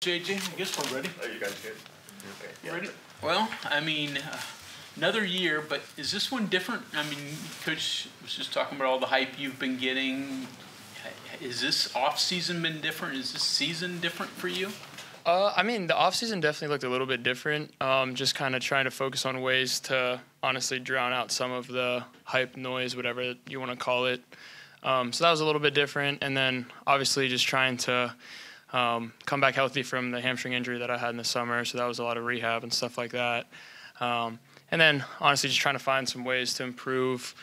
JJ. I guess we're ready. Oh, you guys good? Okay. Yeah. Ready? Well, I mean, another year, but is this one different? I mean, Coach was just talking about all the hype you've been getting. Is this off-season been different? Is this season different for you? I mean, the offseason definitely looked a little bit different. Just kind of trying to focus on ways to honestly drown out some of the hype noise, whatever you want to call it. So that was a little bit different. And then obviously just trying to come back healthy from the hamstring injury that I had in the summer. So that was a lot of rehab and stuff like that. And then honestly just trying to find some ways to improve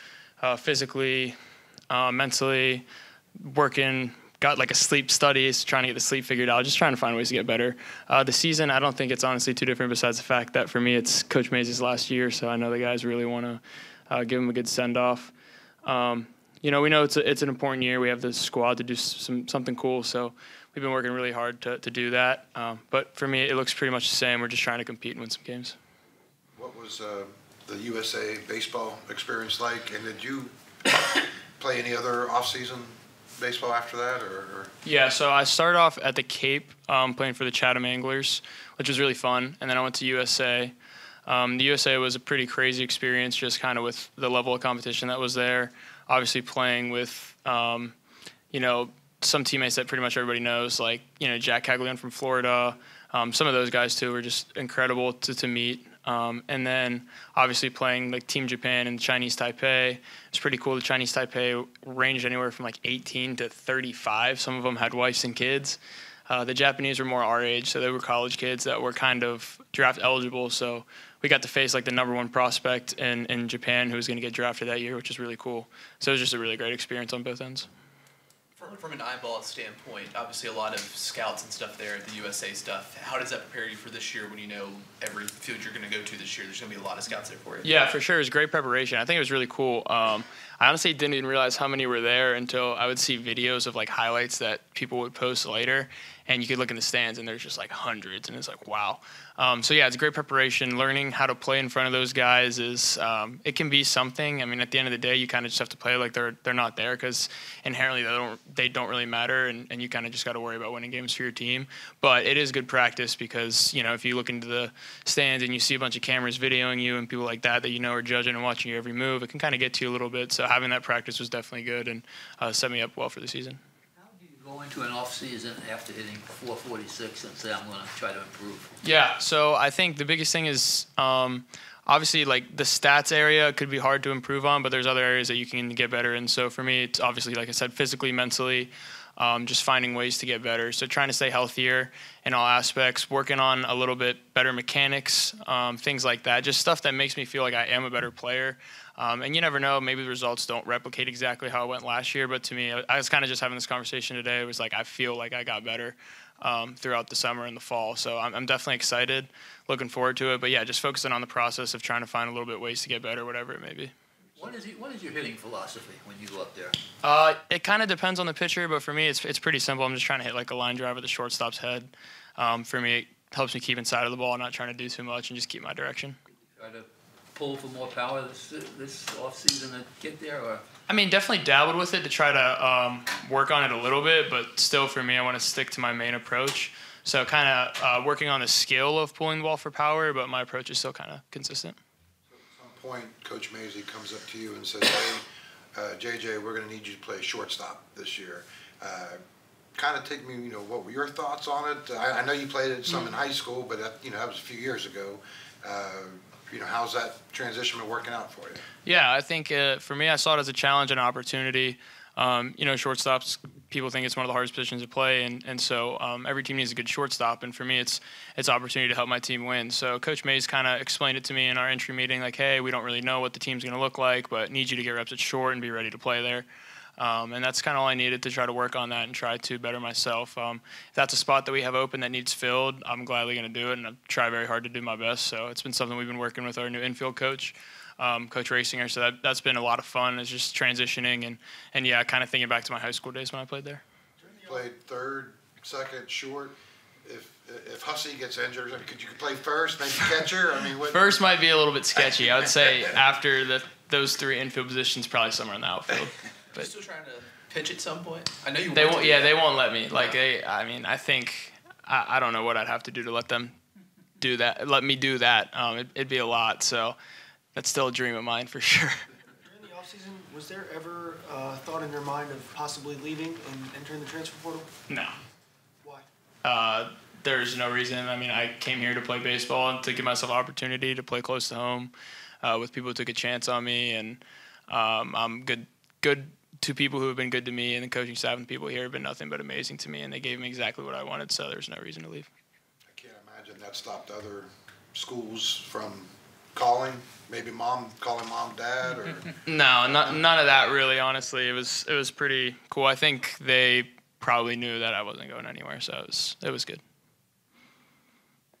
physically, mentally, working. Got like a sleep studies, trying to get the sleep figured out, just trying to find ways to get better. The season, I don't think it's honestly too different besides the fact that for me it's Coach Mays' last year, so I know the guys really want to give him a good send-off. We know it's an important year. We have the squad to do something cool, so we've been working really hard to do that. But for me, it looks pretty much the same. We're just trying to compete and win some games. What was the USA baseball experience like, and did you play any other off-season baseball after that, or? Yeah, so I started off at the Cape playing for the Chatham Anglers, which was really fun, and then I went to USA. The USA was a pretty crazy experience, just kind of with the level of competition that was there. Obviously playing with, some teammates that pretty much everybody knows, like, Jack Caglione from Florida. Some of those guys, too, were just incredible to meet. And then obviously playing like Team Japan and Chinese Taipei. It's pretty cool. The Chinese Taipei ranged anywhere from like 18 to 35. Some of them had wives and kids. The Japanese were more our age, so they were college kids that were kind of draft eligible. So we got to face like the #1 prospect in Japan who was going to get drafted that year, which is really cool. So it was just a really great experience on both ends. From an eyeball standpoint, obviously a lot of scouts and stuff there at the USA stuff. How does that prepare you for this year when you know every field you're going to go to this year, there's going to be a lot of scouts there for you? Yeah, for sure. It was great preparation. I think it was really cool. I honestly didn't even realize how many were there until I would see videos of like highlights that people would post later, and you could look in the stands and there's just like hundreds, and it's like, wow. So yeah, it's a great preparation. Learning how to play in front of those guys is, it can be something. I mean, at the end of the day, you kind of just have to play like they're not there, because inherently they don't really matter, and you kind of just got to worry about winning games for your team. But it is good practice because, if you look into the stands and you see a bunch of cameras videoing you and people like that are judging and watching your every move, it can kind of get to you a little bit. So having that practice was definitely good and set me up well for the season. Go into an off season after hitting 446 and say, I'm going to try to improve? Yeah, so I think the biggest thing is obviously like the stats area could be hard to improve on, but there's other areas that you can get better in. So for me, it's obviously, like I said, physically, mentally, just finding ways to get better. So trying to stay healthier in all aspects, working on a little bit better mechanics, things like that, just stuff that makes me feel like I am a better player. And you never know, maybe the results don't replicate exactly how it went last year, but to me, I was kind of just having this conversation today. It was like I feel like I got better throughout the summer and the fall. So I'm definitely excited, looking forward to it. But yeah, just focusing on the process of trying to find a little bit ways to get better, whatever it may be. What is your hitting philosophy when you go up there? It kind of depends on the pitcher, but for me, it's pretty simple. I'm just trying to hit like a line drive at the shortstop's head. For me, it helps me keep inside of the ball, not trying to do too much, and just keep my direction. Try to pull for more power this off season to get there, or? I mean, definitely dabbled with it to try to work on it a little bit, but still for me, I want to stick to my main approach. So kind of working on the skill of pulling the ball for power, but my approach is still kind of consistent. So at some point, Coach Mays comes up to you and says, hey, JJ, we're going to need you to play shortstop this year. Kind of take me, what were your thoughts on it? I know you played it some in high school, but that was a few years ago. How's that transition been working out for you? Yeah, I think for me, I saw it as a challenge and an opportunity. Shortstops, people think it's one of the hardest positions to play, and so every team needs a good shortstop, and for me, it's opportunity to help my team win. So Coach Mays kind of explained it to me in our entry meeting, like, hey, we don't really know what the team's going to look like, but need you to get reps at short and be ready to play there. And that's kind of all I needed to try to work on that and try to better myself. If that's a spot that we have open that needs filled, I'm gladly going to do it, and I try very hard to do my best. So it's been something we've been working with our new infield coach, Coach Rasinger. So that's been a lot of fun. It's just transitioning and yeah, kind of thinking back to my high school days when I played there. You played third, second, short. If Hussey gets injured, could you play first, maybe catcher? First might be a little bit sketchy. I would say after those three infield positions, probably somewhere in the outfield. But you're still trying to pitch at some point? I know you. They won't. Yeah, they won't let me. Like I think I don't know what I'd have to do to let them do that. Let me do that. It'd be a lot. So that's still a dream of mine for sure. During the offseason, was there ever a thought in your mind of possibly leaving and entering the transfer portal? No. Why? There's no reason. I mean, I came here to play baseball and to give myself an opportunity to play close to home with people who took a chance on me. And I'm good to people who have been good to me, and the coaching staff and people here have been nothing but amazing to me, and they gave me exactly what I wanted, so there's no reason to leave. I can't imagine that stopped other schools from calling, maybe calling mom, dad, or No, none of that really. Honestly, it was pretty cool. I think they probably knew that I wasn't going anywhere, so it was good.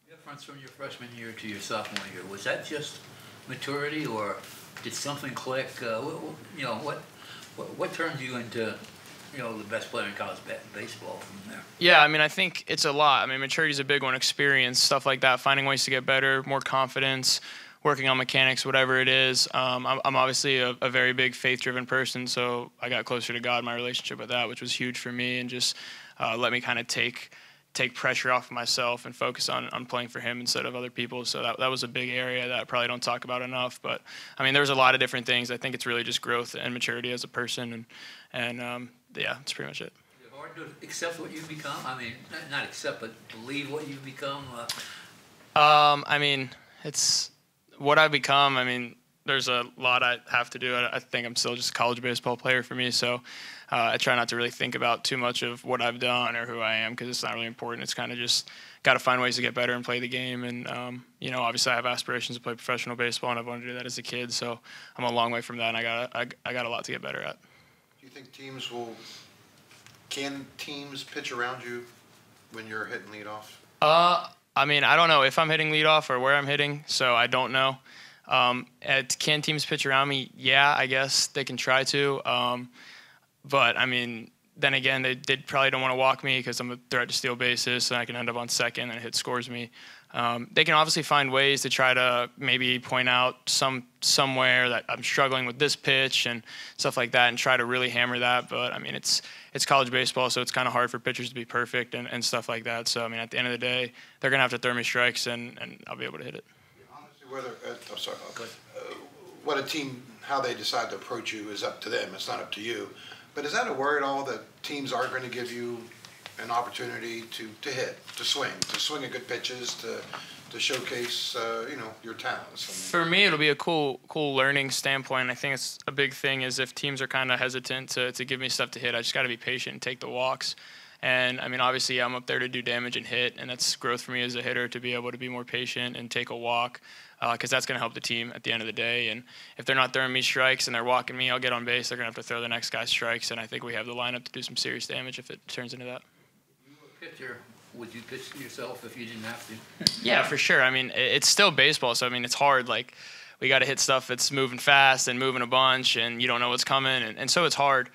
The difference from your freshman year to your sophomore year, was that just maturity, or did something click? What turned you into the best player in college baseball from there? Yeah, I mean, I think it's a lot. I mean, maturity is a big one. Experience, stuff like that, finding ways to get better, more confidence, working on mechanics, whatever it is. I'm obviously a very big faith-driven person, so I got closer to God in my relationship with that, which was huge for me, and just let me kind of take pressure off of myself and focus on playing for him instead of other people. So that was a big area that I probably don't talk about enough. But, I mean, there's a lot of different things. I think it's really just growth and maturity as a person, and yeah, that's pretty much it. Is it hard to accept what you've become? I mean, not accept, but believe what you've become? I mean, it's what I've become. I mean, there's a lot I have to do. I think I'm still just a college baseball player for me, so I try not to really think about too much of what I've done or who I am, because it's not really important. It's kind of just got to find ways to get better and play the game. And, obviously I have aspirations to play professional baseball, and I've wanted to do that as a kid, so I'm a long way from that, and I got a lot to get better at. do you think can teams pitch around you when you're hitting leadoff? I mean, I don't know if I'm hitting leadoff or where I'm hitting, so I don't know. Can teams pitch around me? Yeah, I guess they can try to. But, I mean, then again, they probably don't want to walk me because I'm a threat to steal bases, and I can end up on second and a hit scores me. They can obviously find ways to try to maybe point out somewhere that I'm struggling with this pitch and stuff like that, and try to really hammer that. But, I mean, it's college baseball, so it's kind of hard for pitchers to be perfect and stuff like that. So, I mean, at the end of the day, they're going to have to throw me strikes, and I'll be able to hit it. Honestly, what a team, how they decide to approach you is up to them. It's not up to you. But is that a worry at all that teams aren't going to give you an opportunity to hit, to swing at good pitches, to showcase your talents? For me, it'll be a cool learning standpoint. I think it's a big thing is if teams are kind of hesitant to give me stuff to hit, I just got to be patient and take the walks. And, I mean, obviously I'm up there to do damage and hit, and that's growth for me as a hitter to be able to be more patient and take a walk, because that's going to help the team at the end of the day. And if they're not throwing me strikes and they're walking me, I'll get on base. They're going to have to throw the next guy strikes, and I think we have the lineup to do some serious damage if it turns into that. You were a pitcher. Would you pitch to yourself if you didn't have to? Yeah, for sure. I mean, it's still baseball, so, I mean, it's hard. Like, we got to hit stuff that's moving fast and moving a bunch, and you don't know what's coming, and so it's hard.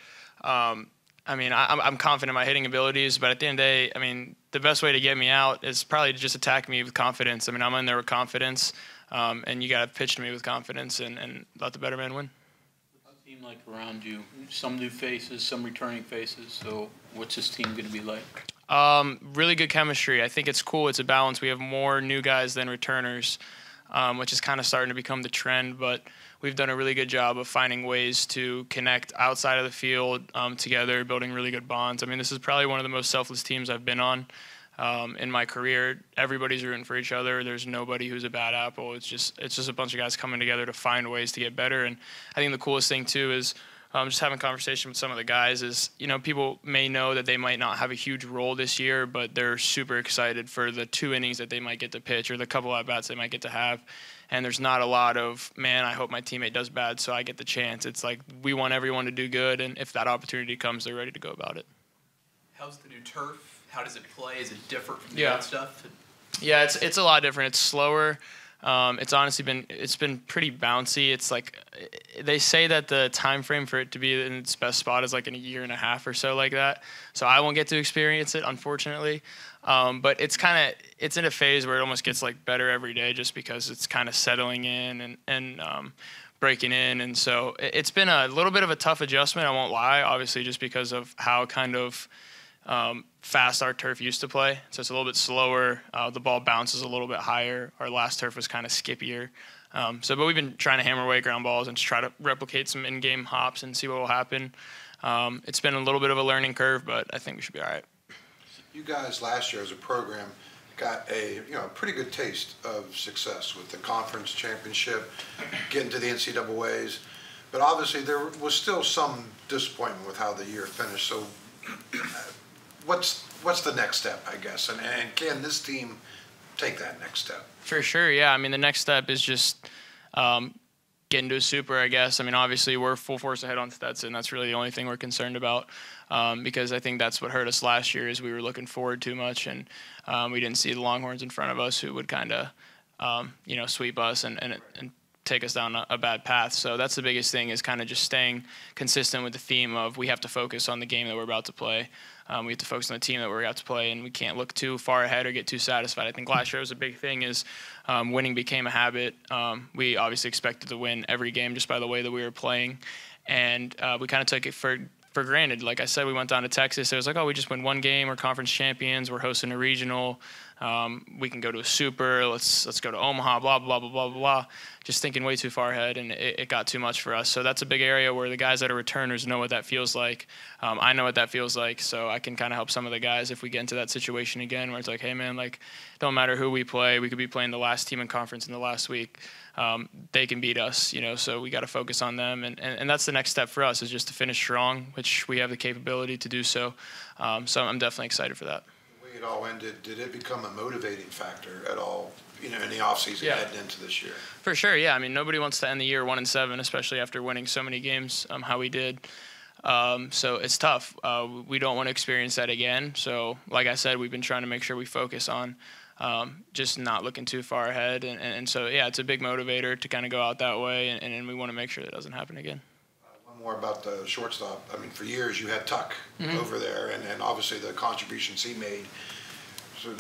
I mean, I'm confident in my hitting abilities, but at the end of the day, I mean, the best way to get me out is probably to just attack me with confidence. I mean, I'm in there with confidence, and you got to pitch to me with confidence and let the better man win. What's the team like around you? Some new faces, some returning faces. So what's this team going to be like? Really good chemistry. I think it's cool. It's a balance. We have more new guys than returners, which is kind of starting to become the trend, but we've done a really good job of finding ways to connect outside of the field together, building really good bonds. I mean, this is probably one of the most selfless teams I've been on in my career. Everybody's rooting for each other. There's nobody who's a bad apple. It's just a bunch of guys coming together to find ways to get better. And I think the coolest thing, too, is just having conversation with some of the guys is, people may know that they might not have a huge role this year, but they're super excited for the 2 innings that they might get to pitch or the couple at-bats they might get to have. And there's not a lot of, man, I hope my teammate does bad so I get the chance. It's like we want everyone to do good, and if that opportunity comes, they're ready to go about it. How's the new turf? How does it play? Is it different from the old stuff? Yeah, it's a lot different. It's slower. It's honestly been pretty bouncy. It's like they say that the time frame for it to be in its best spot is like in a year and a half or so, like that. So I won't get to experience it, unfortunately. But it's in a phase where it almost gets like better every day, just because it's kind of settling in and breaking in. And so it's been a little bit of a tough adjustment. I won't lie, obviously, just because of how kind of fast our turf used to play. So it's a little bit slower. The ball bounces a little bit higher. Our last turf was kind of skippier. But we've been trying to hammer away ground balls and just try to replicate some in-game hops and see what will happen. It's been a little bit of a learning curve, but I think we should be all right. You guys last year as a program got a pretty good taste of success with the conference championship, getting to the NCAAs, but obviously there was still some disappointment with how the year finished. So what's the next step, I guess, and can this team take that next step? For sure, yeah. I mean, the next step is just getting to a super, I guess. I mean, obviously we're full force ahead on Stetson. That's really the only thing we're concerned about, because I think that's what hurt us last year is we were looking forward too much, and we didn't see the Longhorns in front of us who would kind of, sweep us and take us down a bad path. So that's the biggest thing is kind of just staying consistent with the theme of we have to focus on the game that we're about to play. We have to focus on the team that we're about to play, and we can't look too far ahead or get too satisfied. I think last year was a big thing is winning became a habit. We obviously expected to win every game just by the way that we were playing, and we kind of took it for granted. Like I said, we went down to Texas. It was like, oh, we just win one game. We're conference champions. We're hosting a regional. We can go to a super. Let's go to Omaha. Blah blah blah blah blah blah. Just thinking way too far ahead, and it got too much for us. So that's a big area where the guys that are returners know what that feels like. I know what that feels like, so I can kind of help some of the guys if we get into that situation again, where it's like, hey man, like, don't matter who we play. We could be playing the last team in conference in the last week. They can beat us, so we got to focus on them. And that's the next step for us is just to finish strong, which we have the capability to do so. So I'm definitely excited for that. The way it all ended, did it become a motivating factor at all, in the offseason heading into this year? For sure, yeah. I mean, nobody wants to end the year 1-7, especially after winning so many games how we did. So it's tough. We don't want to experience that again. So like I said, we've been trying to make sure we focus on just not looking too far ahead. And so, yeah, it's a big motivator to kind of go out that way, and we want to make sure that doesn't happen again. One more about the shortstop. I mean, for years you had Tuck over there, and obviously the contributions he made. So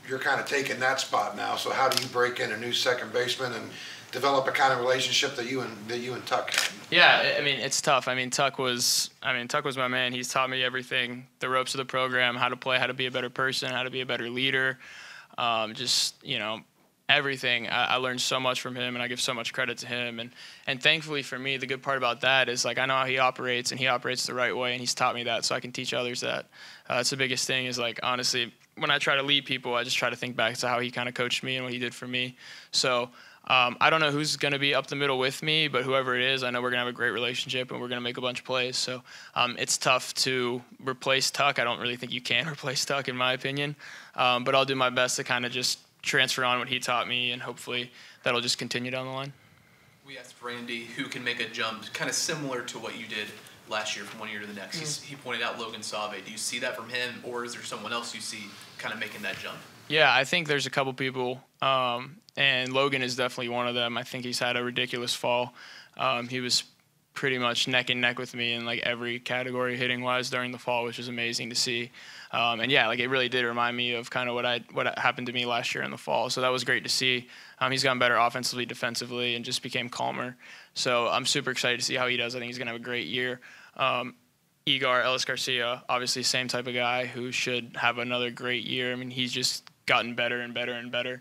you're kind of taking that spot now. So how do you break in a new second baseman and develop a kind of relationship that you and Tuck had? Yeah, I mean, it's tough. I mean, Tuck was my man. He's taught me everything, the ropes of the program, how to play, how to be a better person, how to be a better leader. Everything. I learned so much from him, and I give so much credit to him. And thankfully for me, the good part about that is, like, I know how he operates, and he operates the right way, and he's taught me that, so I can teach others that. That's the biggest thing is, like, honestly, when I try to lead people, I just try to think back to how he kind of coached me and what he did for me. So I don't know who's going to be up the middle with me, but whoever it is, I know we're going to have a great relationship and we're going to make a bunch of plays. So it's tough to replace Tuck. I don't really think you can replace Tuck, in my opinion. But I'll do my best to kind of just transfer on what he taught me, and hopefully that'll just continue down the line. We asked Randy who can make a jump kind of similar to what you did last year from one year to the next. He pointed out Logan Save. Do you see that from him, or is there someone else you see kind of making that jump? Yeah, I think there's a couple people, and Logan is definitely one of them. I think he's had a ridiculous fall. He was pretty much neck and neck with me in like every category hitting-wise during the fall, which was amazing to see. And yeah, like it really did remind me of kind of what happened to me last year in the fall. So that was great to see. He's gotten better offensively, defensively, and just became calmer. So I'm super excited to see how he does. I think he's going to have a great year. Ellis Garcia, obviously same type of guy who should have another great year. I mean, he's just gotten better and better and better.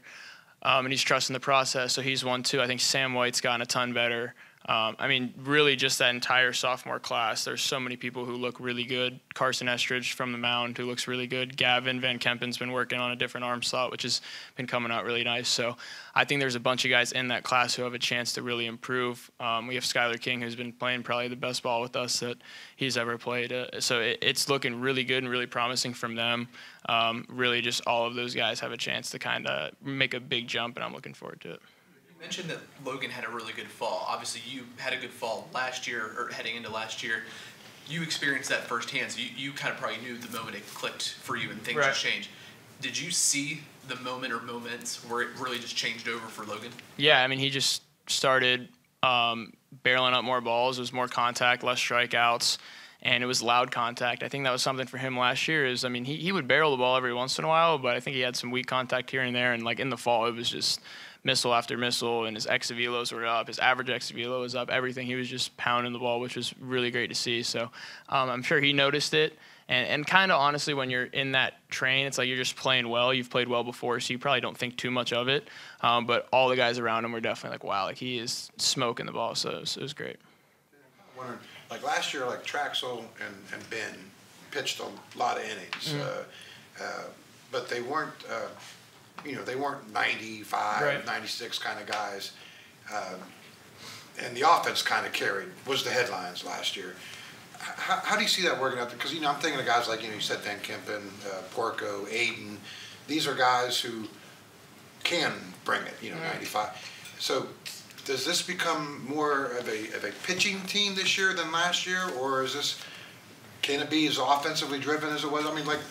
And he's trusting the process, so he's one too. I think Sam White's gotten a ton better. I mean, really just that entire sophomore class, there's so many people who look really good. Carson Estridge from the mound who looks really good. Gavin Van Kempen's been working on a different arm slot, which has been coming out really nice. So I think there's a bunch of guys in that class who have a chance to really improve. We have Skylar King, who's been playing probably the best ball with us that he's ever played. So it's looking really good and really promising from them. Really just all of those guys have a chance to kind of make a big jump, and I'm looking forward to it. You mentioned that Logan had a really good fall. Obviously, you had a good fall last year, or heading into last year. You experienced that firsthand, so you kind of probably knew the moment it clicked for you and things just changed. Did you see the moment or moments where it really just changed over for Logan? Yeah, I mean, he just started barreling up more balls. It was more contact, less strikeouts. and it was loud contact. I think that was something for him last year. I mean, he would barrel the ball every once in a while, but I think he had some weak contact here and there. And like in the fall, it was just missile after missile, and his exit velos were up. His average exit velo was up. Everything. He was just pounding the ball, which was really great to see. So I'm sure he noticed it. And kind of honestly, when you're in that train, it's like you're just playing well. You've played well before, so you probably don't think too much of it. But all the guys around him were definitely like, wow, like he is smoking the ball. So it was great. I'm wondering, like last year, like Traxel and Ben pitched a lot of innings, but they weren't, they weren't 95, Right. 96 kind of guys. And the offense kind of was the headlines last year. How do you see that working out? Because, I'm thinking of guys like, you said Van Kempen, Porco, Aiden. These are guys who can bring it, 95. So does this become more of a pitching team this year than last year? Or can it be as offensively driven as it was? I mean, like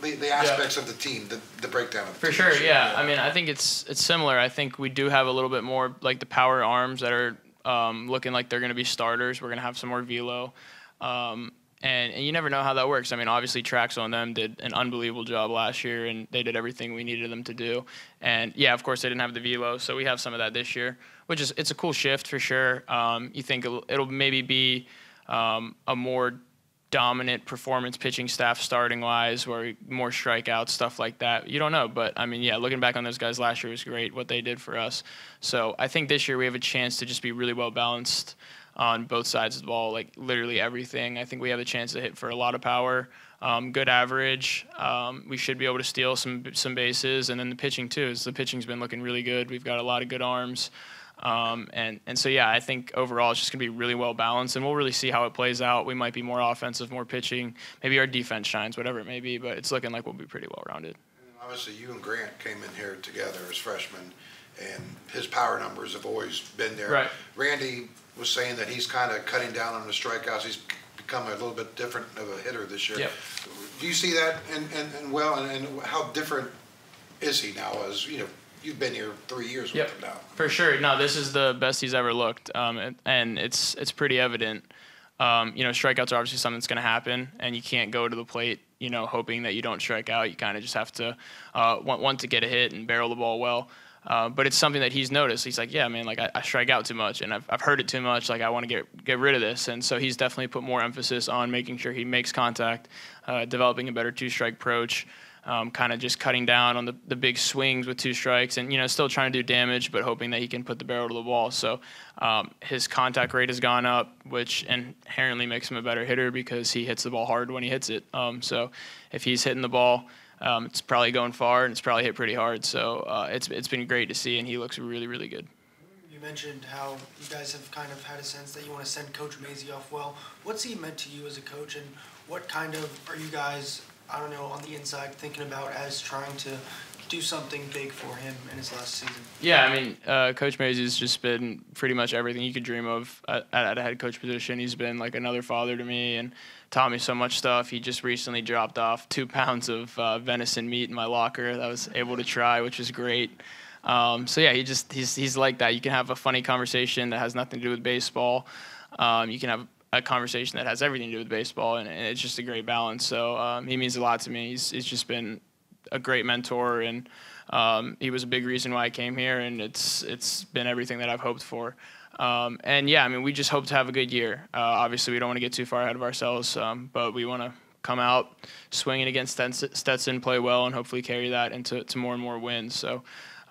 the aspects of the team, the breakdown of the team. For sure, yeah. I mean, I think it's similar. I think we do have a little bit more, like the power arms that are looking like they're going to be starters. We're going to have some more velo. And you never know how that works. I mean, obviously Traxel and them did an unbelievable job last year, and they did everything we needed them to do. And yeah, of course they didn't have the velo, so we have some of that this year, which is it's a cool shift for sure. You think it'll maybe be a more dominant performance pitching staff starting wise, or more strikeouts, stuff like that. You don't know, but I mean, yeah, looking back on those guys last year was great what they did for us. So I think this year we have a chance to just be really well balanced on both sides of the ball, like literally everything. I think we have a chance to hit for a lot of power, good average. We should be able to steal some bases, and then the pitching too. The pitching's been looking really good. We've got a lot of good arms, and so yeah, I think overall it's just gonna be really well balanced, and we'll really see how it plays out. We might be more offensive, more pitching. Maybe our defense shines, whatever it may be, but it's looking like we'll be pretty well rounded. Obviously, you and Grant came in here together as freshmen, and his power numbers have always been there. Right. Randy was saying that he's kind of cutting down on the strikeouts. He's become a little bit different of a hitter this year. Yep. Do you see that? And how different is he now? As you've been here 3 years with him now. For sure. No, this is the best he's ever looked, and it's pretty evident. Strikeouts are obviously something that's going to happen, and you can't go to the plate, hoping that you don't strike out. You kind of just have to want to get a hit and barrel the ball well. But it's something that he's noticed. He's like, yeah, man, like I strike out too much, and I've heard it too much. Like I want to get rid of this, and so he's definitely put more emphasis on making sure he makes contact, developing a better two-strike approach, kind of just cutting down on the big swings with two strikes, and still trying to do damage, but hoping that he can put the barrel to the ball. So his contact rate has gone up, which inherently makes him a better hitter because he hits the ball hard when he hits it. So if he's hitting the ball, it's probably going far, and it's probably hit pretty hard. So it's been great to see, and he looks really, really good. You mentioned how you guys have kind of had a sense that you want to send Coach Mazey off well. What's he meant to you as a coach, and what kind of are you guys, on the inside thinking about as trying to do something big for him in his last season? Yeah, I mean, Coach Mazey's just been pretty much everything you could dream of at a head coach position. He's been like another father to me and taught me so much stuff. He just recently dropped off 2 pounds of venison meat in my locker that I was able to try, which was great. So yeah, he's like that. You can have a funny conversation that has nothing to do with baseball. You can have a conversation that has everything to do with baseball, and it's just a great balance. So he means a lot to me. He's just been a great mentor, and he was a big reason why I came here, and it's been everything that I've hoped for. And yeah, I mean, we just hope to have a good year. Obviously, we don't want to get too far ahead of ourselves, but we want to come out swinging against Stetson, play well, and hopefully carry that into more and more wins. So,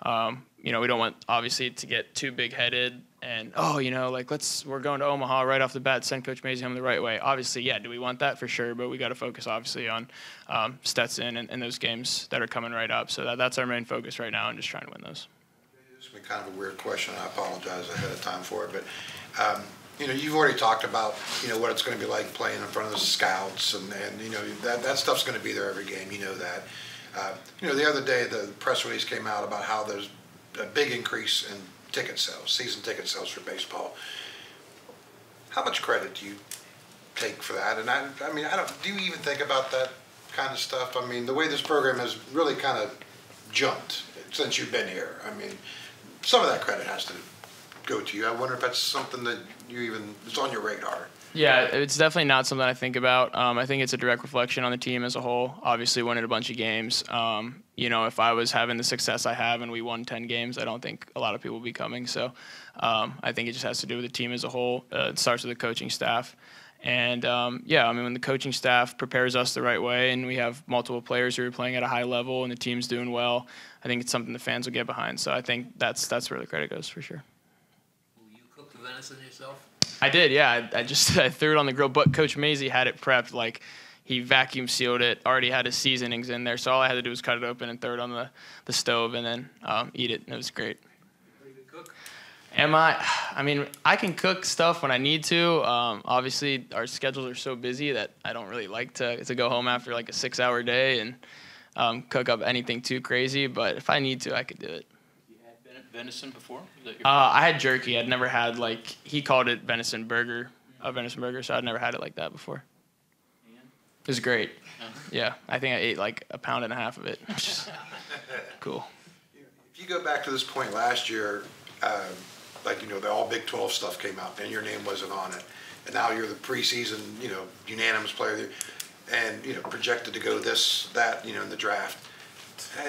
we don't want obviously to get too big-headed and we're going to Omaha right off the bat, send Coach Mazey home the right way. Obviously, yeah, do we want that? For sure, but we got to focus obviously on Stetson and those games that are coming right up. So that's our main focus right now, and just trying to win those. It's been kind of a weird question. I apologize ahead of time for it, but you've already talked about what it's going to be like playing in front of the scouts, and that stuff's going to be there every game. That. The other day the press release came out about how there's a big increase in ticket sales, season ticket sales for baseball. How much credit do you take for that? And do you even think about that kind of stuff? I mean, the way this program has really kind of jumped since you've been here. I mean, some of that credit has to go to you. I wonder if that's something that it's on your radar. Yeah, it's definitely not something I think about. I think it's a direct reflection on the team as a whole. Obviously, winning a bunch of games. If I was having the success I have and we won 10 games, I don't think a lot of people would be coming. So I think it just has to do with the team as a whole. It starts with the coaching staff. And, when the coaching staff prepares us the right way and we have multiple players who are playing at a high level and the team's doing well, I think it's something the fans will get behind. So I think that's where the credit goes for sure. Will you cook the venison yourself? I did, yeah. I threw it on the grill, but Coach Mazey had it prepped. Like, he vacuum sealed it, already had his seasonings in there. So all I had to do was cut it open and throw it on the stove and then eat it, and it was great. Pretty good cook. Am I? I mean, I can cook stuff when I need to. Obviously, our schedules are so busy that I don't really like to go home after like a 6-hour day and cook up anything too crazy. But if I need to, I could do it. Venison before? Is that your I had jerky. I'd never had, like, he called it venison burger, so I'd never had it like that before. It was great. Yeah, I think I ate like a pound and a half of it. Cool. If you go back to this point last year, the all Big 12 stuff came out and your name wasn't on it. And now you're the preseason, unanimous player of the year, and, projected to go this, that, in the draft.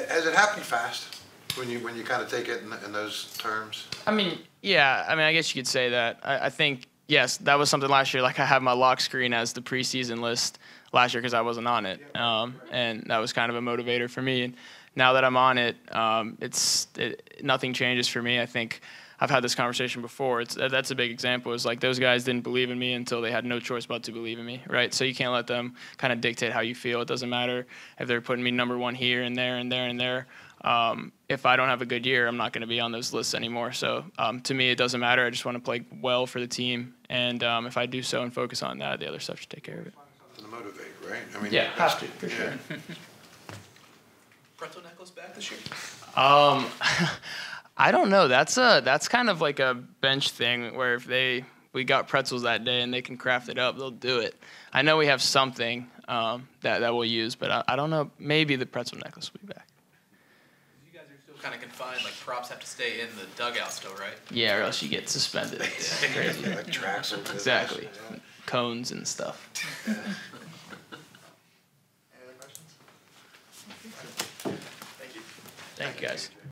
Has it happened fast? When you kind of take it in those terms? I mean, yeah. I guess you could say that. I think, yes, that was something last year. Like, I have my lock screen as the preseason list last year because I wasn't on it. And that was kind of a motivator for me. And now that I'm on it, nothing changes for me. I think I've had this conversation before. That's a big example. Is like those guys didn't believe in me until they had no choice but to believe in me, right? So you can't let them kind of dictate how you feel. It doesn't matter if they're putting me number one here and there and there and there. If I don't have a good year, I'm not going to be on those lists anymore. So to me, it doesn't matter. I just want to play well for the team. And if I do so and focus on that, the other stuff should take care of it. Something to motivate, right? I mean, yeah, have to, for sure. Pretzel necklace back this year? I don't know. That's kind of like a bench thing where if we got pretzels that day and they can craft it up, they'll do it. I know we have something that we'll use, but I don't know. Maybe the pretzel necklace will be back. Kind of confined, like props have to stay in the dugout still, right? Yeah, or else you get suspended. It's crazy. Like tracks. Exactly. Yeah. Cones and stuff. Yeah. Any other questions? Thank you, guys.